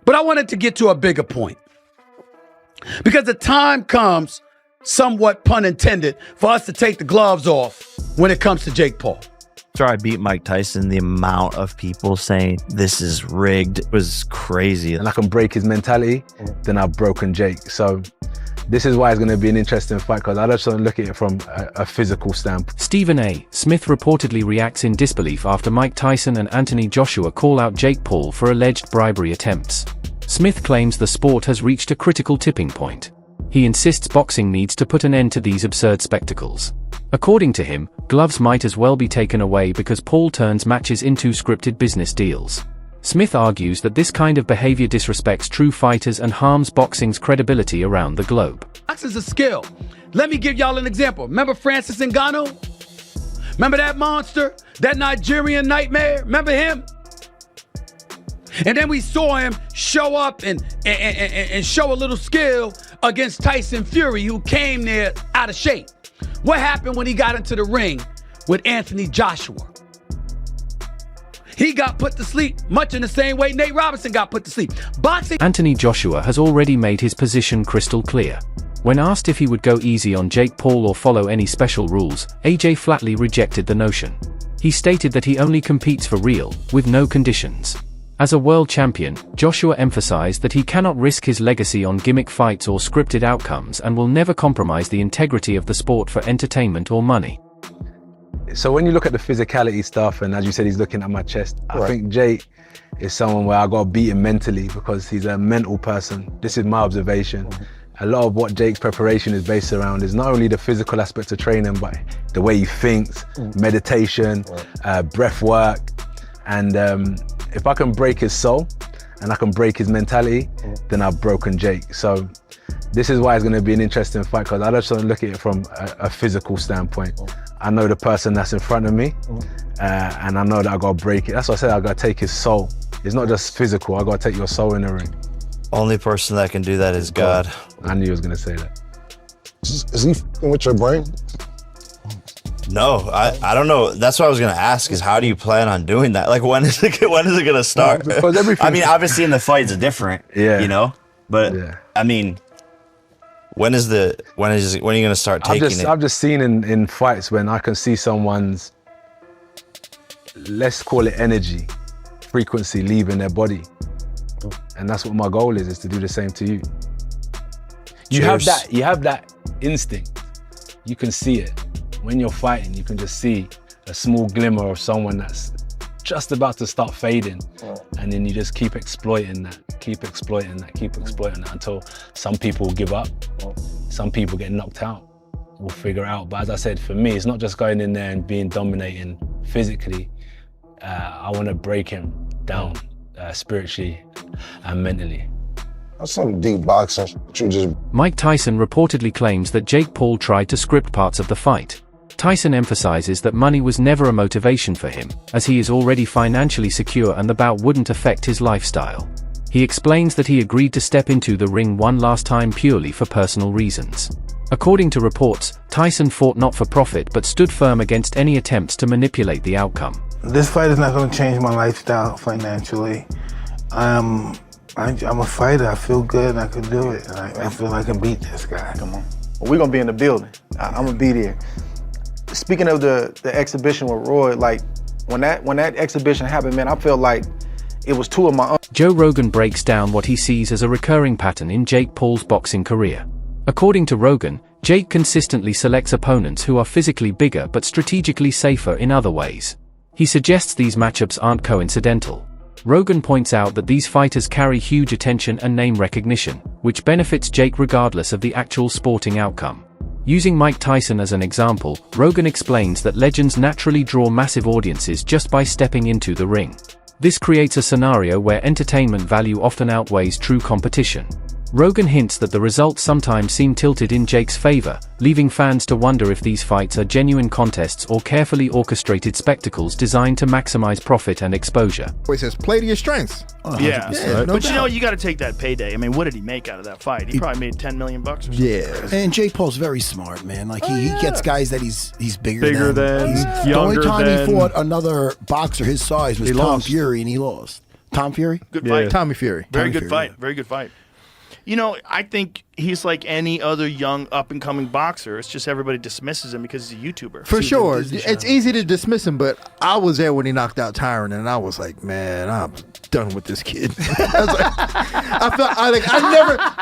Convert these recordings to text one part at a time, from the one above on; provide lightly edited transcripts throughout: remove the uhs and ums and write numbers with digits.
But I wanted to get to a bigger point. Because the time comes, somewhat pun intended, for us to take the gloves off when it comes to Jake Paul. After I beat Mike Tyson, the amount of people saying this is rigged was crazy. And I can break his mentality, then I've broken Jake. So this is why it's going to be an interesting fight, because I just don't look at it from a physical standpoint. Stephen A. Smith reportedly reacts in disbelief after Mike Tyson and Anthony Joshua call out Jake Paul for alleged bribery attempts. Smith claims the sport has reached a critical tipping point. He insists boxing needs to put an end to these absurd spectacles. According to him, gloves might as well be taken away because Paul turns matches into scripted business deals. Smith argues that this kind of behavior disrespects true fighters and harms boxing's credibility around the globe. Boxing's a skill. Let me give y'all an example. Remember Francis Ngannou? Remember that monster? That Nigerian nightmare? Remember him? And then we saw him show up and show a little skill against Tyson Fury, who came there out of shape. What happened when he got into the ring with Anthony Joshua? He got put to sleep, much in the same way Nate Robinson got put to sleep. Boxing. Anthony Joshua has already made his position crystal clear. When asked if he would go easy on Jake Paul or follow any special rules, AJ flatly rejected the notion. He stated that he only competes for real, with no conditions. As a world champion, Joshua emphasized that he cannot risk his legacy on gimmick fights or scripted outcomes and will never compromise the integrity of the sport for entertainment or money. So when you look at the physicality stuff, and as you said, he's looking at my chest, I think Jake is someone where I got to beat him mentally because he's a mental person. This is my observation. A lot of what Jake's preparation is based around is not only the physical aspects of training, but the way he thinks, meditation, breath work. And if I can break his soul and I can break his mentality, then I've broken Jake. So this is why it's going to be an interesting fight, because I just don't look at it from a physical standpoint. I know the person that's in front of me, and I know that I got to break it. That's what I said, I got to take his soul. It's not just physical, I got to take your soul in the ring. Only person that can do that is God. I knew he was going to say that. Is he f***ing with your brain? No, I don't know. That's what I was gonna ask, is how do you plan on doing that? Like, when is it gonna start? I mean, obviously in the fights different, you know, but I mean, when are you gonna start taking it? I've just seen in fights when I can see someone's, let's call it energy, frequency leaving their body. And that's what my goal is to do the same to you. You have that instinct. You can see it. When you're fighting, you can just see a small glimmer of someone that's just about to start fading. And then you just keep exploiting that, keep exploiting that until some people will give up. Some people get knocked out. We'll figure it out. But as I said, for me, it's not just going in there and being dominating physically. I want to break him down spiritually and mentally. That's some deep boxing. Mike Tyson reportedly claims that Jake Paul tried to script parts of the fight. Tyson emphasizes that money was never a motivation for him, as he is already financially secure and the bout wouldn't affect his lifestyle. He explains that he agreed to step into the ring one last time purely for personal reasons. According to reports, Tyson fought not for profit but stood firm against any attempts to manipulate the outcome. This fight is not going to change my lifestyle financially. I'm a fighter. I feel good and I can do it. I feel I can beat this guy. Come on. Well, we're going to be in the building. I'm going to be there. Speaking of the exhibition with Roy, like when that exhibition happened, man, I felt like it was two of my own. Joe Rogan breaks down what he sees as a recurring pattern in Jake Paul's boxing career. According to Rogan, Jake consistently selects opponents who are physically bigger but strategically safer in other ways. He suggests these matchups aren't coincidental. Rogan points out that these fighters carry huge attention and name recognition, which benefits Jake regardless of the actual sporting outcome. Using Mike Tyson as an example, Rogan explains that legends naturally draw massive audiences just by stepping into the ring. This creates a scenario where entertainment value often outweighs true competition. Rogan hints that the results sometimes seem tilted in Jake's favor, leaving fans to wonder if these fights are genuine contests or carefully orchestrated spectacles designed to maximize profit and exposure. He says, play to your strengths. Yeah, no but doubt. you know, you got to take that payday. I mean, what did he make out of that fight? He probably made $10 million or something. Yeah, and Jake Paul's very smart, man. Like he gets guys that he's bigger than. Younger the only time than. he fought another boxer his size was Tom Fury, and he lost. Tom Fury? Good fight. Tommy Fury. Very Tommy good Fury, fight. yeah. Very good fight. You know, I think he's like any other young up-and-coming boxer. It's just everybody dismisses him because he's a YouTuber. For sure. It's easy to dismiss him, but I was there when he knocked out Tyron, and I was like, man, I'm done with this kid.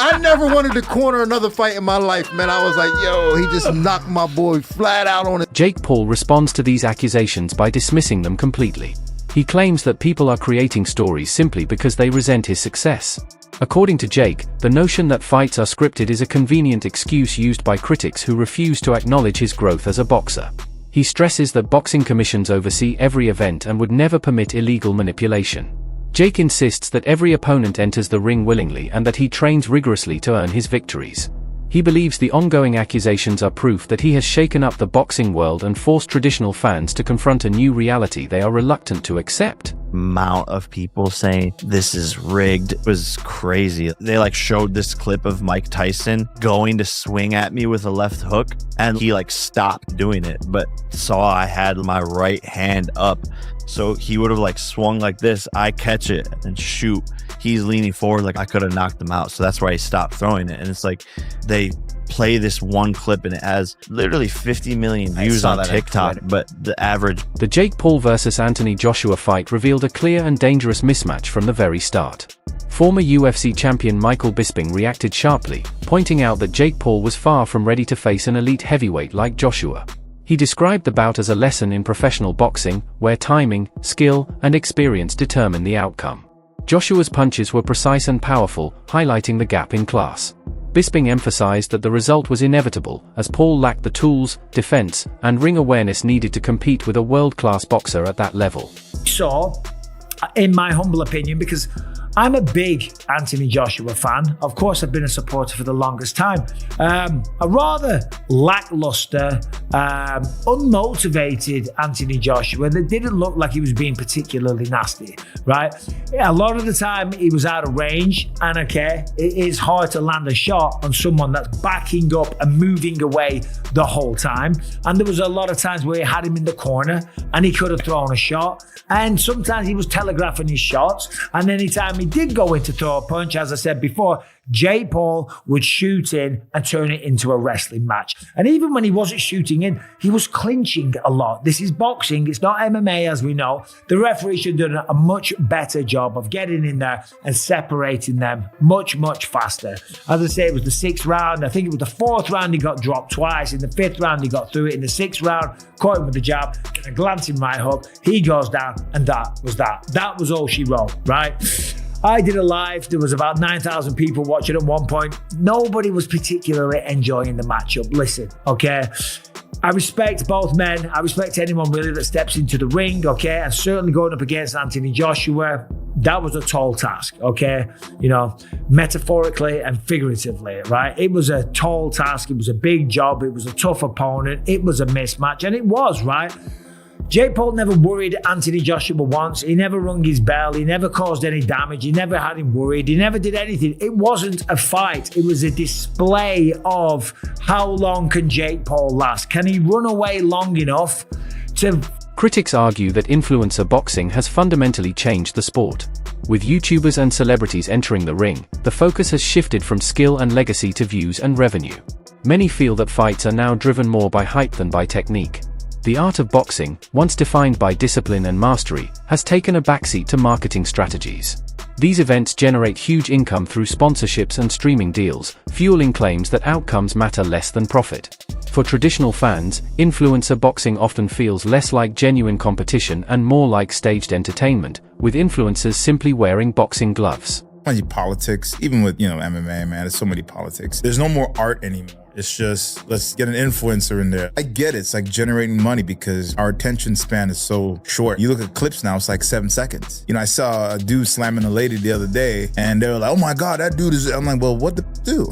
I never wanted to corner another fight in my life, man. I was like, yo, he just knocked my boy flat out on it. Jake Paul responds to these accusations by dismissing them completely. He claims that people are creating stories simply because they resent his success. According to Jake, the notion that fights are scripted is a convenient excuse used by critics who refuse to acknowledge his growth as a boxer. He stresses that boxing commissions oversee every event and would never permit illegal manipulation. Jake insists that every opponent enters the ring willingly and that he trains rigorously to earn his victories. He believes the ongoing accusations are proof that he has shaken up the boxing world and forced traditional fans to confront a new reality they are reluctant to accept. Amount of people saying this is rigged was crazy. They like showed this clip of Mike Tyson going to swing at me with a left hook, and he like stopped doing it, but saw I had my right hand up. So he would have like swung like this, I catch it and shoot. He's leaning forward like I could have knocked him out. So that's why he stopped throwing it. And it's like they play this one clip and it has literally 50 million views on TikTok, but the average... The Jake Paul versus Anthony Joshua fight revealed a clear and dangerous mismatch from the very start. Former UFC champion Michael Bisping reacted sharply, pointing out that Jake Paul was far from ready to face an elite heavyweight like Joshua. He described the bout as a lesson in professional boxing, where timing, skill, and experience determine the outcome. Joshua's punches were precise and powerful, highlighting the gap in class. Bisping emphasized that the result was inevitable, as Paul lacked the tools, defense, and ring awareness needed to compete with a world-class boxer at that level. So, in my humble opinion, because I'm a big Anthony Joshua fan. Of course, I've been a supporter for the longest time. A rather lackluster, unmotivated Anthony Joshua that didn't look like he was being particularly nasty, right? Yeah, a lot of the time he was out of range, and okay, it is hard to land a shot on someone that's backing up and moving away the whole time. And there was a lot of times where he had him in the corner and he could have thrown a shot. And sometimes he was telegraphing his shots. And anytime he did go in to throw a punch, as I said before, Jake Paul would shoot in and turn it into a wrestling match. And even when he wasn't shooting in, he was clinching a lot. This is boxing. It's not MMA, as we know. The referee should have done a much better job of getting in there and separating them much, much faster. As I say, it was the 6th round. I think it was the 4th round he got dropped twice. In the 5th round, he got through it. In the 6th round, caught him with the jab, and a glancing right hook. He goes down, and that was that. That was all she wrote, right? I did a live. There was about 9,000 people watching at one point. Nobody was particularly enjoying the matchup. Listen, okay? I respect both men. I respect anyone really that steps into the ring, okay? And certainly going up against Anthony Joshua, that was a tall task, okay? You know, metaphorically and figuratively, right? It was a tall task. It was a big job. It was a tough opponent. It was a mismatch, and it was, right? Jake Paul never worried Anthony Joshua once. He never rung his bell. He never caused any damage. He never had him worried. He never did anything. It wasn't a fight. It was a display of how long can Jake Paul last? Can he run away long enough to... Critics argue that influencer boxing has fundamentally changed the sport. With YouTubers and celebrities entering the ring, the focus has shifted from skill and legacy to views and revenue. Many feel that fights are now driven more by hype than by technique. The art of boxing, once defined by discipline and mastery, has taken a backseat to marketing strategies. These events generate huge income through sponsorships and streaming deals, fueling claims that outcomes matter less than profit. For traditional fans, influencer boxing often feels less like genuine competition and more like staged entertainment, with influencers simply wearing boxing gloves. Politics, even with, MMA, man, there's so many politics. There's no more art anymore. It's just, let's get an influencer in there. I get it. It's like generating money because our attention span is so short. You look at clips now, it's like 7 seconds. I saw a dude slamming a lady the other day and they were like, oh my God, that dude is, I'm like, well, what the do?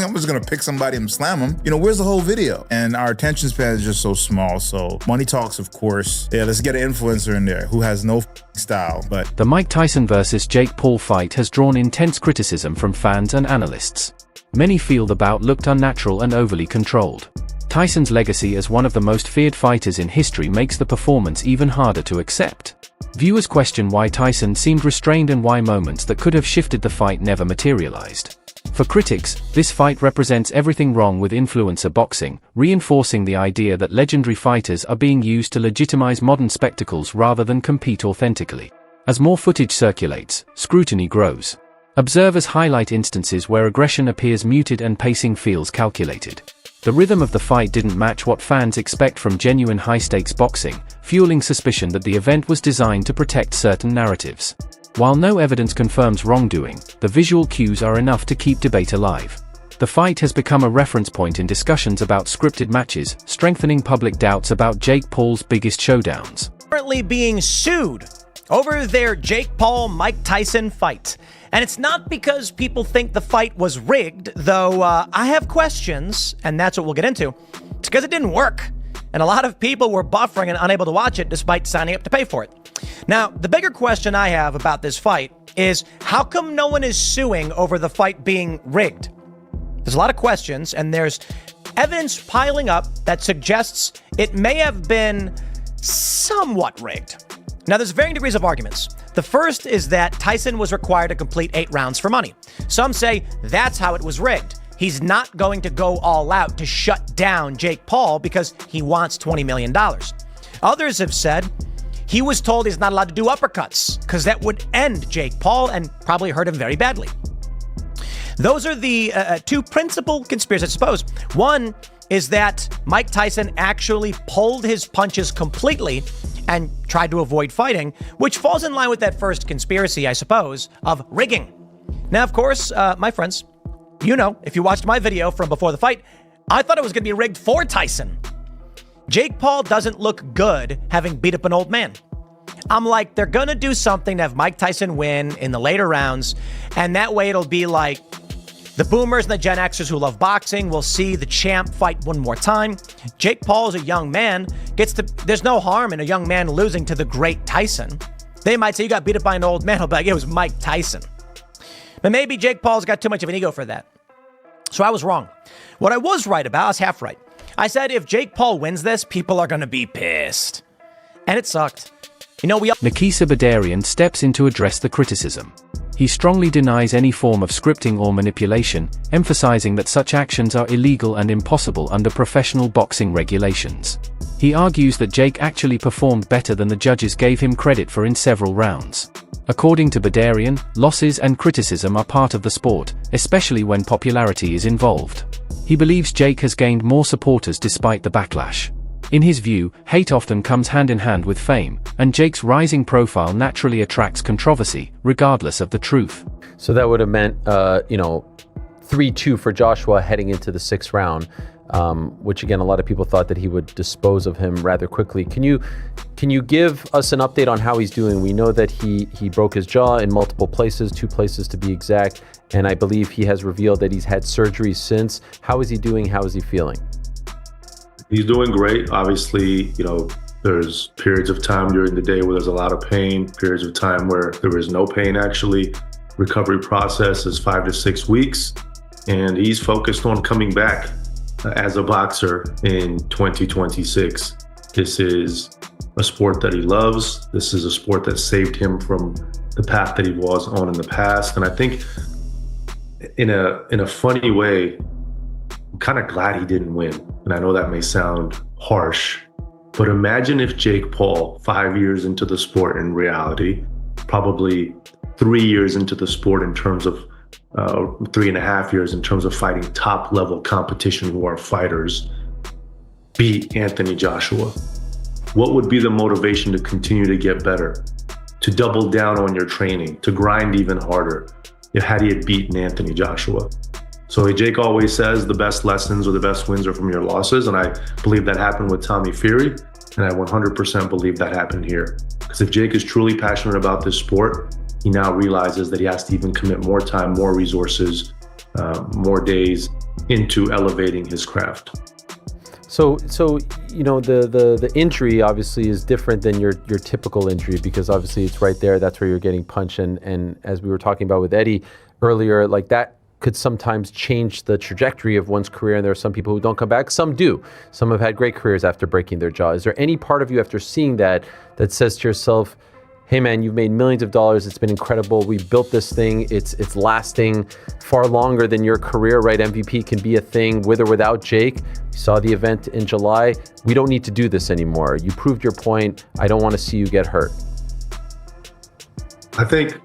I'm just gonna pick somebody and slam him. Where's the whole video? And our attention span is just so small. So money talks, of course. Yeah, let's get an influencer in there who has no style. But the Mike Tyson versus Jake Paul fight has drawn intense criticism from fans and analysts. Many feel the bout looked unnatural and overly controlled. Tyson's legacy as one of the most feared fighters in history makes the performance even harder to accept. Viewers question why Tyson seemed restrained and why moments that could have shifted the fight never materialized. For critics, this fight represents everything wrong with influencer boxing, reinforcing the idea that legendary fighters are being used to legitimize modern spectacles rather than compete authentically. As more footage circulates, scrutiny grows. Observers highlight instances where aggression appears muted and pacing feels calculated. The rhythm of the fight didn't match what fans expect from genuine high-stakes boxing, fueling suspicion that the event was designed to protect certain narratives. While no evidence confirms wrongdoing, the visual cues are enough to keep debate alive. The fight has become a reference point in discussions about scripted matches, strengthening public doubts about Jake Paul's biggest showdowns. Currently being sued over their Jake Paul-Mike Tyson fight. And it's not because people think the fight was rigged, though I have questions, and that's what we'll get into. It's because it didn't work. And a lot of people were buffering and unable to watch it despite signing up to pay for it. Now, the bigger question I have about this fight is, how come no one is suing over the fight being rigged? There's a lot of questions, and there's evidence piling up that suggests it may have been somewhat rigged. Now, there's varying degrees of arguments. The first is that Tyson was required to complete 8 rounds for money. Some say that's how it was rigged. He's not going to go all out to shut down Jake Paul because he wants $20 million. Others have said he was told he's not allowed to do uppercuts because that would end Jake Paul and probably hurt him very badly. Those are the two principal conspiracies, I suppose. One is that Mike Tyson actually pulled his punches completely and tried to avoid fighting, which falls in line with that first conspiracy, I suppose, of rigging. Now, of course, my friends, you know, if you watched my video from before the fight, I thought it was going to be rigged for Tyson. Jake Paul doesn't look good having beat up an old man. I'm like, they're going to do something to have Mike Tyson win in the later rounds, and that way it'll be like the boomers and the Gen Xers who love boxing will see the champ fight one more time. Jake Paul is a young man. There's no harm in a young man losing to the great Tyson. They might say you got beat up by an old man. I'll be like, it was Mike Tyson. But maybe Jake Paul's got too much of an ego for that. So I was wrong. What I was right about, I was half right. I said if Jake Paul wins this, people are going to be pissed. And it sucked. You know, Nakisa Badarian steps in to address the criticism. He strongly denies any form of scripting or manipulation, emphasizing that such actions are illegal and impossible under professional boxing regulations. He argues that Jake actually performed better than the judges gave him credit for in several rounds. According to Badarian, losses and criticism are part of the sport, especially when popularity is involved. He believes Jake has gained more supporters despite the backlash. In his view, hate often comes hand in hand with fame, and Jake's rising profile naturally attracts controversy, regardless of the truth. So that would have meant, 3-2 for Joshua heading into the 6th round, which again, a lot of people thought that he would dispose of him rather quickly. Can you give us an update on how he's doing? We know that he broke his jaw in multiple places, 2 places to be exact, and I believe he has revealed that he's had surgery since. How is he doing? How is he feeling? He's doing great. Obviously, there's periods of time during the day where there's a lot of pain, periods of time where there is no pain actually. Recovery process is 5 to 6 weeks, and he's focused on coming back as a boxer in 2026. This is a sport that he loves. This is a sport that saved him from the path that he was on in the past. And I think in a funny way, I'm kind of glad he didn't win. And I know that may sound harsh, but imagine if Jake Paul, 5 years into the sport in reality, probably 3 years into the sport in terms of 3.5 years in terms of fighting top level competition who are fighters, beat Anthony Joshua. What would be the motivation to continue to get better, to double down on your training, to grind even harder had he had beaten Anthony Joshua? So Jake always says the best lessons or the best wins are from your losses, and I believe that happened with Tommy Fury, and I 100% believe that happened here. Because if Jake is truly passionate about this sport, he now realizes that he has to even commit more time, more resources, more days into elevating his craft. So the injury obviously is different than your typical injury, because obviously it's right there. That's where you're getting punched, and as we were talking about with Eddie earlier, like that could sometimes change the trajectory of one's career, and there are some people who don't come back. Some do. Some have had great careers after breaking their jaw. Is there any part of you after seeing that says to yourself, hey man, you've made millions of dollars. It's been incredible. We built this thing. It's lasting far longer than your career, right? MVP can be a thing with or without Jake. You saw the event in July. We don't need to do this anymore. You proved your point. I don't want to see you get hurt. I think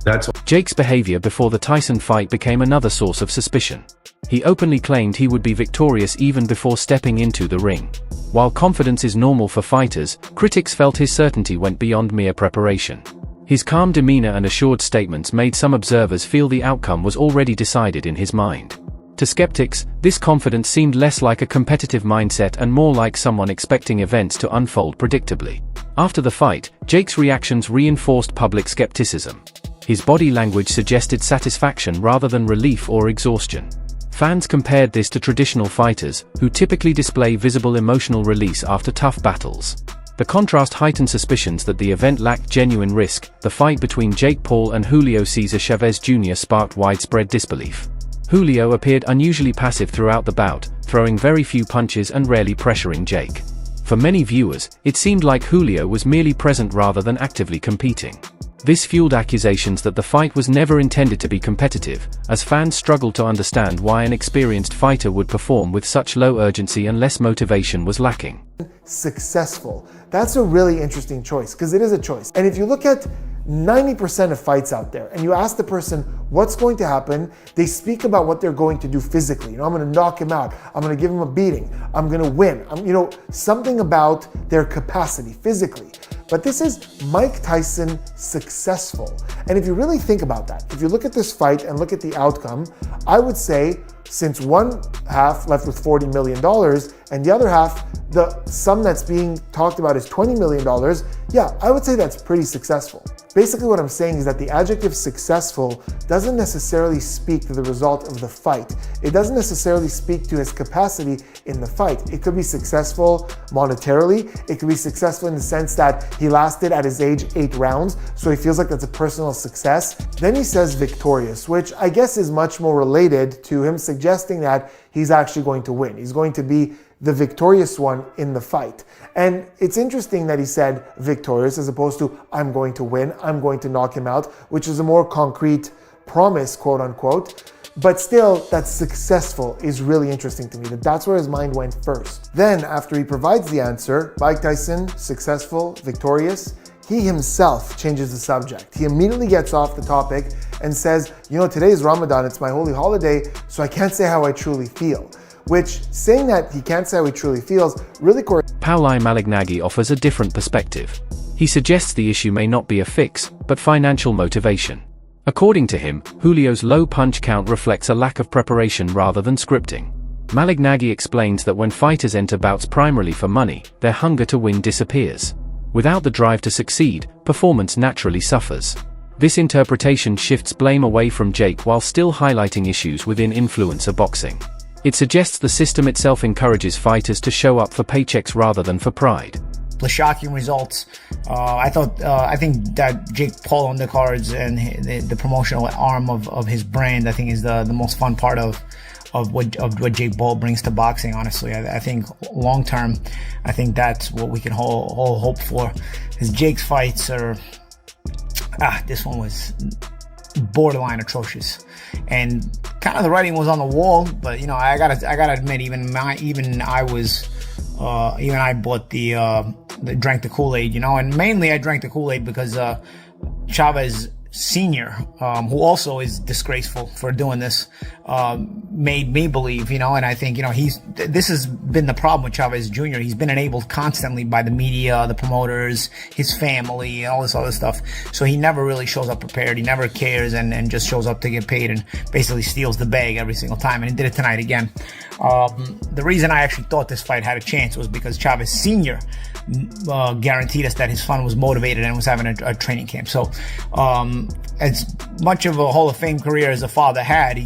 that's Jake's behavior before the Tyson fight became another source of suspicion. He openly claimed he would be victorious even before stepping into the ring. While confidence is normal for fighters, critics felt his certainty went beyond mere preparation. His calm demeanor and assured statements made some observers feel the outcome was already decided in his mind. To skeptics, this confidence seemed less like a competitive mindset and more like someone expecting events to unfold predictably. After the fight, Jake's reactions reinforced public skepticism. His body language suggested satisfaction rather than relief or exhaustion. Fans compared this to traditional fighters, who typically display visible emotional release after tough battles. The contrast heightened suspicions that the event lacked genuine risk. The fight between Jake Paul and Julio Cesar Chavez Jr. sparked widespread disbelief. Julio appeared unusually passive throughout the bout, throwing very few punches and rarely pressuring Jake. For many viewers, it seemed like Julio was merely present rather than actively competing. This fueled accusations that the fight was never intended to be competitive, as fans struggled to understand why an experienced fighter would perform with such low urgency unless motivation was lacking. Successful. That's a really interesting choice, because it is a choice. And if you look at 90% of fights out there and you ask the person what's going to happen, they speak about what they're going to do physically. You know, I'm going to knock him out. I'm going to give him a beating. I'm going to win. Something about their capacity physically. But this is Mike Tyson successful. And if you really think about that, if you look at this fight and look at the outcome, I would say since one half left with $40 million and the other half, the sum that's being talked about is $20 million, yeah, I would say that's pretty successful. Basically what I'm saying is that the adjective successful doesn't necessarily speak to the result of the fight. It doesn't necessarily speak to his capacity in the fight. It could be successful monetarily. It could be successful in the sense that he lasted at his age 8 rounds, so he feels like that's a personal success. Then he says victorious, which I guess is much more related to him suggesting that he's actually going to win. He's going to be the victorious one in the fight. And it's interesting that he said victorious as opposed to I'm going to win, I'm going to knock him out, which is a more concrete promise, quote unquote. But still, that successful is really interesting to me, that's where his mind went first. Then, after he provides the answer, Mike Tyson, successful, victorious, he himself changes the subject. He immediately gets off the topic and says, today is Ramadan, it's my holy holiday, so I can't say how I truly feel. Which, saying that he can't say how he truly feels, really Pauli Malignaggi offers a different perspective. He suggests the issue may not be a fix, but financial motivation. According to him, Julio's low punch count reflects a lack of preparation rather than scripting. Malignaggi explains that when fighters enter bouts primarily for money, their hunger to win disappears. Without the drive to succeed, performance naturally suffers. This interpretation shifts blame away from Jake while still highlighting issues within influencer boxing. It suggests the system itself encourages fighters to show up for paychecks rather than for pride. The shocking results. I think that Jake Paul on the cards and the promotional arm of his brand, I think is the most fun part of what Jake Paul brings to boxing. Honestly, I think long term, I think that's what we can all hope for. Because Jake's fights are, this one was borderline atrocious, and kind of the writing was on the wall. But I gotta admit, even I bought the drank the Kool-Aid, and mainly I drank the Kool-Aid because Chavez Sr., who also is disgraceful for doing this, made me believe, and I think, this has been the problem with Chavez Jr. He's been enabled constantly by the media, the promoters, his family, and all this other stuff. So he never really shows up prepared. He never cares and just shows up to get paid and basically steals the bag every single time. And he did it tonight again. The reason I actually thought this fight had a chance was because Chavez Sr. Guaranteed us that his son was motivated and was having a training camp. So as much of a Hall of Fame career as a father had,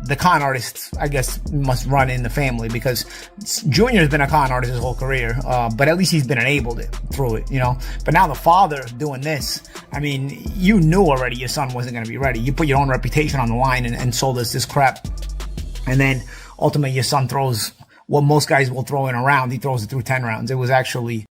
the con artist, I guess, must run in the family, because Junior has been a con artist his whole career, but at least he's been enabled through it, But now the father doing this, I mean, you knew already your son wasn't going to be ready. You put your own reputation on the line and sold us this crap. And then ultimately your son throws what most guys will throw in a round. He throws it through 10 rounds. It was actually